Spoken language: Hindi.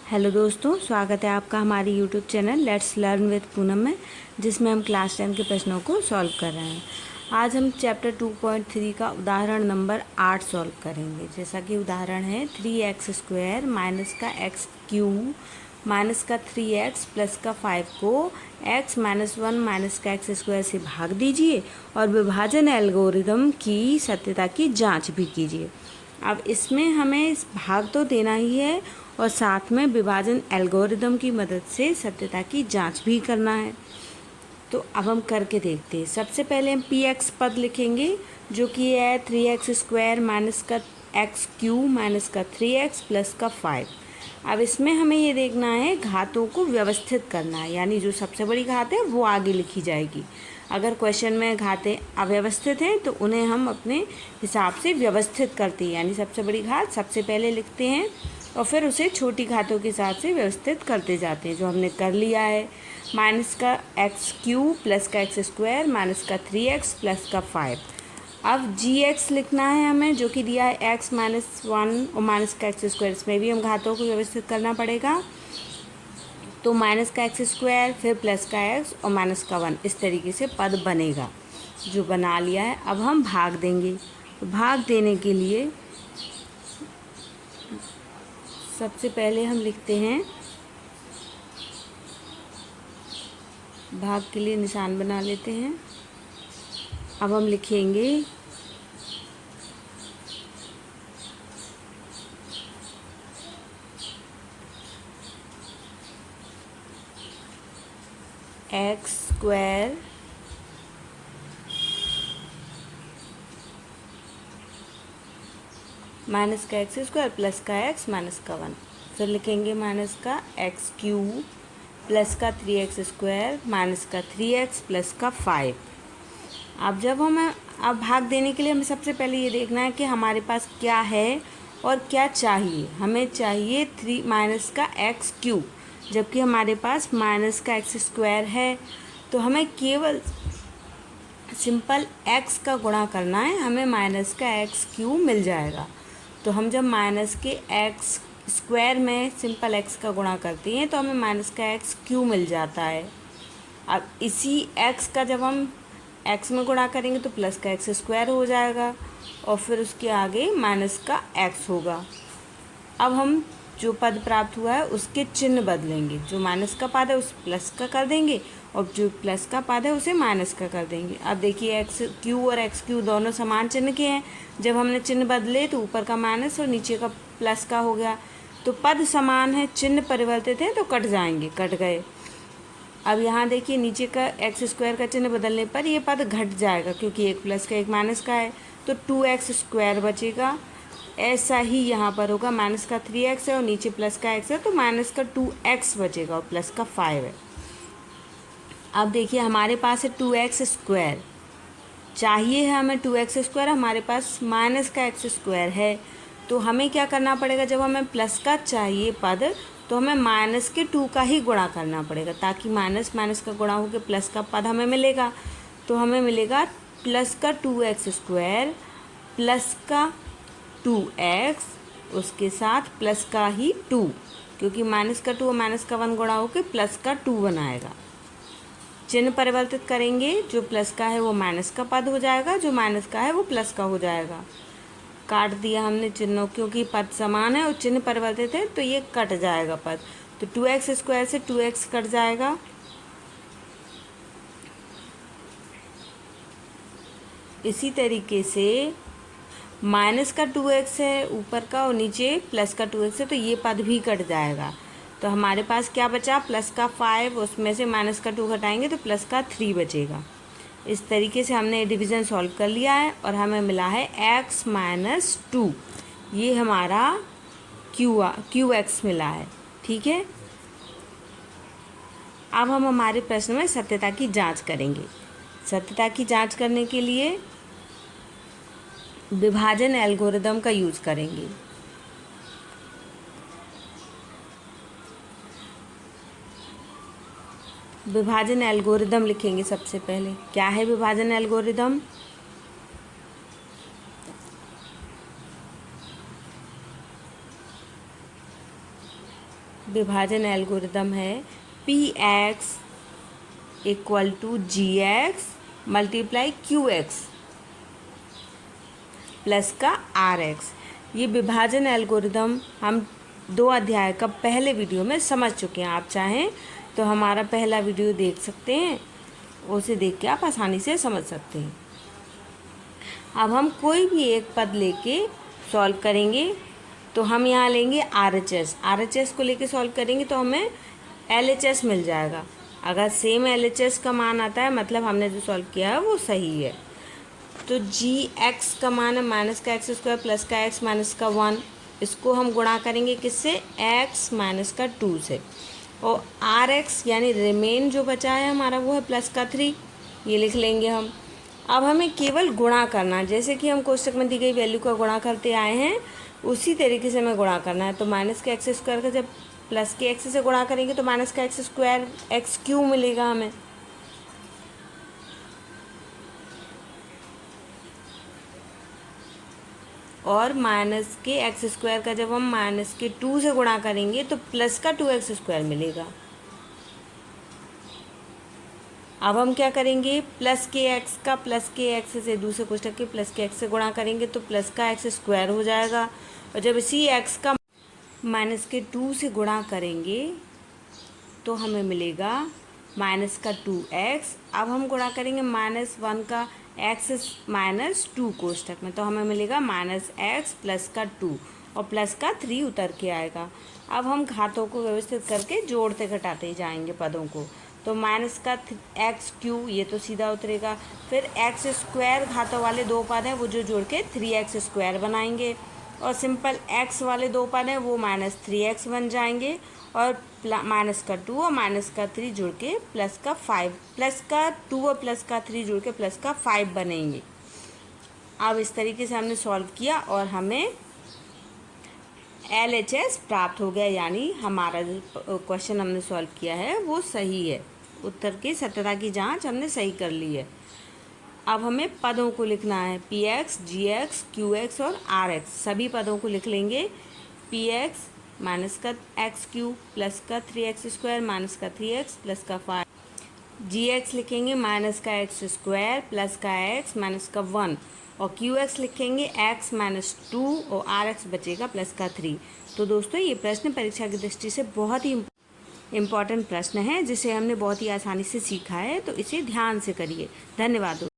हेलो दोस्तों, स्वागत है आपका हमारी YouTube channel let's learn with Poonam में, जिसमें हम क्लास 10 के प्रश्नों को सॉल्व कर रहे हैं। आज हम चैप्टर 2.3 का उदाहरण नंबर 8 सॉल्व करेंगे। जैसा कि उदाहरण है 3x² माइनस का x क्यूब माइनस का 3x प्लस का 5 को x माइनस 1 माइनस का x² से भाग दीजिए और विभाजन एल्गोरिदम की सत्यता की जाँच भी कीजिए। अब इसमें हमें इस भाग तो देना ही है और साथ में विभाजन एल्गोरिदम की मदद से सत्यता की जांच भी करना है। तो अब हम करके देखते हैं। सबसे पहले हम px पद लिखेंगे जो कि है 3x² माइनस का x क्यूब माइनस का 3x प्लस का 5। अब इसमें हमें ये देखना है घातों को व्यवस्थित करना है, यानी जो सबसे बड़ी घात है वो आगे लिखी जाएगी। अगर क्वेश्चन में घातें अव्यवस्थित हैं तो उन्हें हम अपने हिसाब से व्यवस्थित करते हैं, यानी सबसे बड़ी घात सबसे पहले लिखते हैं और फिर उसे छोटी घातों के हिसाब से व्यवस्थित करते जाते हैं, जो हमने कर लिया है। माइनस का x क्यूब प्लस का x² माइनस का 3x प्लस का 5। अब gx लिखना है हमें, जो कि दिया है x माइनस 1 और माइनस का x²। इसमें भी हम घातों को व्यवस्थित करना पड़ेगा। तो माइनस का x² फिर प्लस का x और माइनस का 1, इस तरीके से पद बनेगा, जो बना लिया है। अब हम भाग देंगे। तो भाग देने के लिए सबसे पहले हम लिखते हैं, भाग के लिए निशान बना लेते हैं। अब हम लिखेंगे x² माइनस का x² प्लस का x माइनस का 1। फिर लिखेंगे माइनस का x क्यूब प्लस का 3x² माइनस का 3x प्लस का 5। अब भाग देने के लिए हमें सबसे पहले ये देखना है कि हमारे पास क्या है और क्या चाहिए। हमें चाहिए 3 माइनस का x क्यूब, जबकि हमारे पास माइनस का x² है। तो हमें केवल सिंपल x का गुणा करना है, हमें माइनस का x क्यूब मिल जाएगा। तो हम जब माइनस के x² में सिंपल x का गुणा करते हैं तो हमें माइनस का x क्यूब मिल जाता है। अब इसी x का जब हम x में गुणा करेंगे तो प्लस का x² हो जाएगा और फिर उसके आगे माइनस का x होगा। अब हम जो पद प्राप्त हुआ है उसके चिन्ह बदलेंगे। जो माइनस का पद है उस प्लस का कर देंगे और जो प्लस का पद है उसे माइनस का कर देंगे। अब देखिए x³ और x³ दोनों समान चिन्ह के हैं। जब हमने चिन्ह बदले तो ऊपर का माइनस और नीचे का प्लस का हो गया। तो पद समान है, चिन्ह परिवर्तित है तो कट जाएंगे, कट गए। अब यहाँ देखिए नीचे का x² का चिन्ह बदलने पर ये पद घट जाएगा, क्योंकि एक प्लस का एक माइनस का है। तो 2x² बचेगा। ऐसा ही यहाँ पर होगा, माइनस का 3x है और नीचे प्लस का x है तो माइनस का 2x बचेगा और प्लस का 5 है। अब देखिए हमारे पास है 2x² चाहिए है हमें 2x², हमारे पास माइनस का x² है। तो हमें क्या करना पड़ेगा, जब हमें प्लस का चाहिए पद तो हमें माइनस के 2 का ही गुणा करना पड़ेगा, ताकि माइनस माइनस का गुणा होकर प्लस का पद हमें मिलेगा। तो हमें मिलेगा प्लस का 2x² प्लस का 2x उसके साथ प्लस का ही 2, क्योंकि माइनस का 2 और माइनस का 1 गुणा होकर प्लस का 2 बनाएगा। चिन्ह परिवर्तित करेंगे, जो प्लस का है वो माइनस का पद हो जाएगा, जो माइनस का है वो प्लस का हो जाएगा। काट दिया हमने चिन्हों, क्योंकि पद समान है और चिन्ह परिवर्तित है तो ये कट जाएगा पद। तो 2x² से 2x कट जाएगा। इसी तरीके से माइनस का 2x है ऊपर का और नीचे प्लस का 2x है तो ये पद भी कट जाएगा। तो हमारे पास क्या बचा, प्लस का 5, उसमें से माइनस का 2 घटाएंगे तो प्लस का 3 बचेगा। इस तरीके से हमने डिवीज़न सॉल्व कर लिया है और हमें मिला है x माइनस 2। ये हमारा QX मिला है। ठीक है, अब हम हमारे प्रश्न में सत्यता की जांच करेंगे। सत्यता की जांच करने के लिए विभाजन एल्गोरिदम का यूज़ करेंगे। विभाजन एल्गोरिदम लिखेंगे। सबसे पहले क्या है विभाजन एल्गोरिदम, विभाजन एल्गोरिदम है p x equal to g x multiply q x plus का आर एक्स। ये विभाजन एल्गोरिदम हम 2 अध्याय का पहले वीडियो में समझ चुके हैं। आप चाहें तो हमारा पहला वीडियो देख सकते हैं, उसे देख के आप आसानी से समझ सकते हैं। अब हम कोई भी एक पद लेके सॉल्व करेंगे। तो हम यहाँ लेंगे RHS को लेके सॉल्व करेंगे तो हमें LHS मिल जाएगा। अगर सेम LHS का मान आता है मतलब हमने जो सॉल्व किया है वो सही है। तो GX का मान है माइनस का एक्स स्क्वायर प्लस का एक्स माइनस का 1। इसको हम गुणा करेंगे किससे? x माइनस का 2 से। और RX यानी रिमेन जो बचा है हमारा वो है प्लस का 3, ये लिख लेंगे हम। अब हमें केवल गुणा करना है, जैसे कि हम कोष्टक में दी गई वैल्यू का गुणा करते आए हैं उसी तरीके से हमें गुणा करना है। तो माइनस के एक्स स्क्वायर का जब प्लस के एक्स से गुणा करेंगे तो माइनस का एक्स स्क्वायर एक्स क्यू मिलेगा हमें। और माइनस के एक्स स्क्वायर का जब हम माइनस के 2 से गुणा करेंगे तो प्लस का 2x स्क्वायर मिलेगा। अब हम क्या करेंगे? प्लस के एक्स का प्लस के एक्स से दूसरे कोष्टक के प्लस के एक्स से गुणा करेंगे तो प्लस का एक्स स्क्वायर हो जाएगा। और जब इसी एक्स का माइनस के 2 से गुणा करेंगे तो हमें मिलेगा माइनस का 2x। अब हम गुणा करेंगे -1 का x माइनस 2 कोष्टक में तो हमें मिलेगा -x प्लस का 2 और प्लस का 3 उतर के आएगा। अब हम घातों को व्यवस्थित करके जोड़ते घटाते ही जाएंगे पदों को। तो माइनस का एक्स क्यू ये तो सीधा उतरेगा। फिर एक्स स्क्वायर घातों वाले 2 पद हैं वो जो जोड़ के 3x स्क्वायर बनाएंगे। और सिंपल x वाले 2 पद हैं वो -3x बन जाएंगे। और माइनस का 2 और माइनस का 3 जुड़ के प्लस का 5, प्लस का 2 और प्लस का 3 जुड़ के प्लस का 5 बनेंगे। अब इस तरीके से हमने सॉल्व किया और हमें LHS प्राप्त हो गया, यानी हमारा जो क्वेश्चन हमने सॉल्व किया है वो सही है। उत्तर की सत्यता की जांच हमने सही कर ली है। अब हमें पदों को लिखना है PX, GX, QX और RX। सभी पदों को लिख लेंगे। PX माइनस का एक्स क्यूब प्लस का 3x स्क्वायर माइनस का 3x प्लस का 5। GX लिखेंगे माइनस का एक्स स्क्वायर प्लस का x माइनस का 1। और QX लिखेंगे x माइनस 2 और RX बचेगा प्लस का 3। तो दोस्तों ये प्रश्न परीक्षा की दृष्टि से बहुत ही इम्पॉर्टेंट प्रश्न है जिसे हमने बहुत ही आसानी से सीखा है, तो इसे ध्यान से करिए। धन्यवाद।